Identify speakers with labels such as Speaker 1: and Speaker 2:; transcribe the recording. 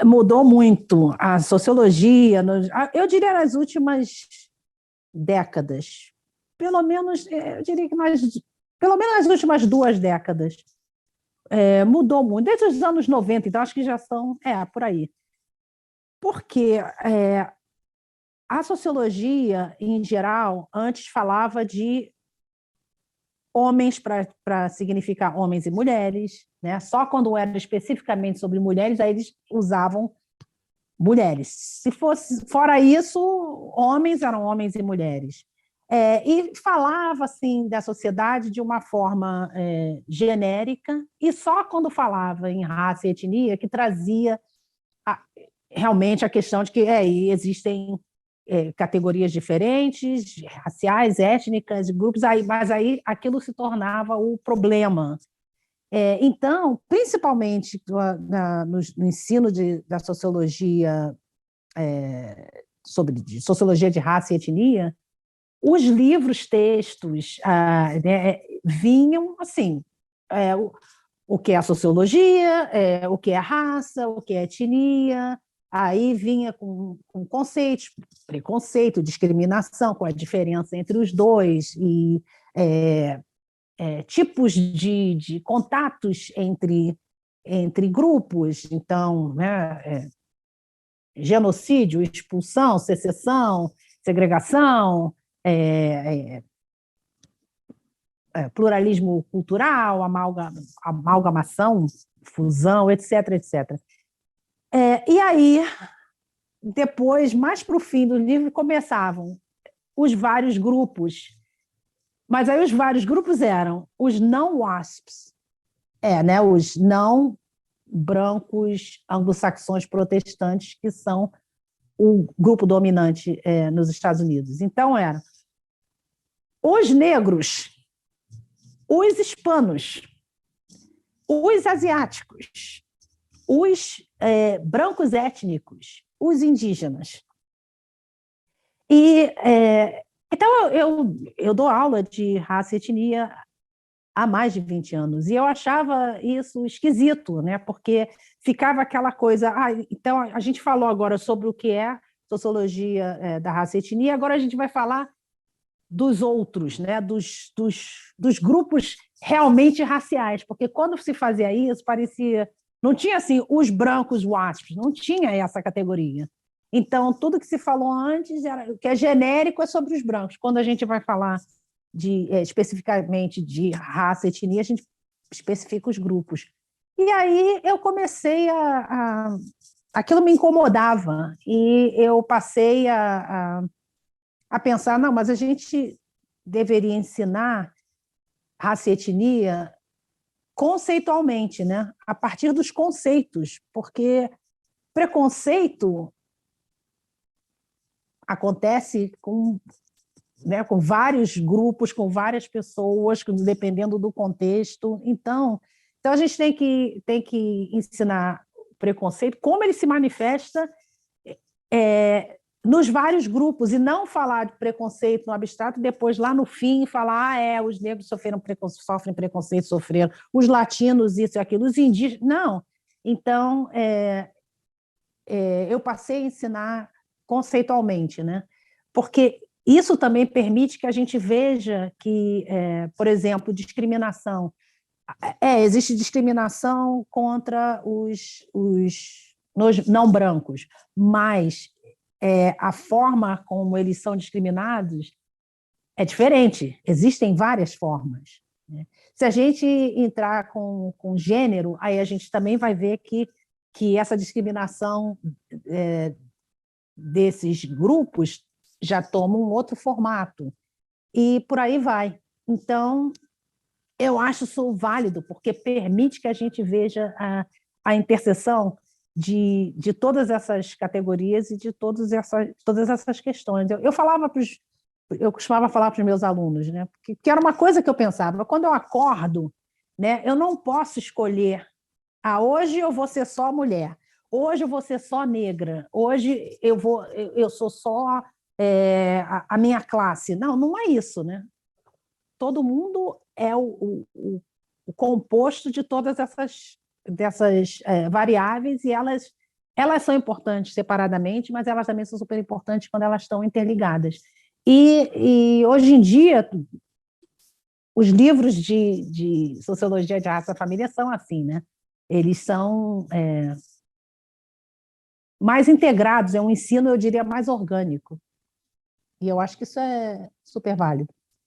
Speaker 1: Mudou muito a sociologia, eu diria nas últimas décadas, pelo menos, eu diria que pelo menos nas últimas 2 décadas, mudou muito, desde os anos 90, então acho que já são, por aí. Porque a sociologia, em geral, antes falava de homens para significar homens e mulheres, né? Só quando era especificamente sobre mulheres, aí eles usavam mulheres. Se fosse fora isso, homens eram homens e mulheres. E falava assim da sociedade de uma forma genérica, e só quando falava em raça e etnia que trazia realmente a questão de que existem categorias diferentes, raciais, étnicas, grupos, mas aí aquilo se tornava o problema. Então, principalmente no ensino da sociologia, sobre sociologia de raça e etnia, os livros, textos, né, vinham assim, o que é a sociologia, o que é a raça, o que é a etnia, aí vinha com conceitos, preconceito, discriminação, com a diferença entre os dois, e tipos de contatos entre grupos, então, né, genocídio, expulsão, secessão, segregação, pluralismo cultural, amalgamação, fusão, etc, etc. E aí, depois, mais para o fim do livro, começavam os vários grupos, mas aí os vários grupos eram os não WASPs, né, os não brancos anglo-saxões protestantes, que são o grupo dominante nos Estados Unidos. Então, eram os negros, os hispanos, os asiáticos, os brancos étnicos, os indígenas. Então, eu dou aula de raça e etnia há mais de 20 anos, e eu achava isso esquisito, né? Porque ficava aquela coisa, então a gente falou agora sobre o que é sociologia da raça e etnia, agora a gente vai falar dos outros, né? dos grupos realmente raciais, porque quando se fazia isso, parecia... Não tinha assim, os brancos WASPs, não tinha essa categoria. Então, tudo que se falou antes, o que é genérico é sobre os brancos. Quando a gente vai falar especificamente de raça e etnia, a gente especifica os grupos. E aí eu comecei aquilo me incomodava, e eu passei a pensar, não, mas a gente deveria ensinar raça e etnia conceitualmente, né? A partir dos conceitos, porque preconceito acontece com vários grupos, com várias pessoas, dependendo do contexto. Então a gente tem que ensinar o preconceito, como ele se manifesta nos vários grupos, e não falar de preconceito no abstrato, e depois, lá no fim, falar os negros sofrem preconceito, sofreram, os latinos, isso e aquilo, os indígenas... Não. Então, eu passei a ensinar conceitualmente, né? Porque isso também permite que a gente veja que, por exemplo, discriminação. Existe discriminação contra os não brancos, mas a forma como eles são discriminados é diferente. Existem várias formas, né? Se a gente entrar com gênero, aí a gente também vai ver que essa discriminação desses grupos já toma um outro formato, e por aí vai. Então, eu acho isso válido, porque permite que a gente veja a interseção de todas essas categorias e de todas essas questões. Eu costumava falar para os meus alunos, né, que era uma coisa que eu pensava, quando eu acordo, né, eu não posso escolher, hoje eu vou ser só mulher, hoje eu vou ser só negra, hoje eu sou só a minha classe. Não, não é isso, né? Todo mundo é o composto de todas dessas variáveis, e elas elas são importantes separadamente, mas elas também são super importantes quando elas estão interligadas. E hoje em dia, os livros de sociologia de raça e família são assim, né? Eles são mais integrados, é um ensino, eu diria, mais orgânico. E eu acho que isso é super válido.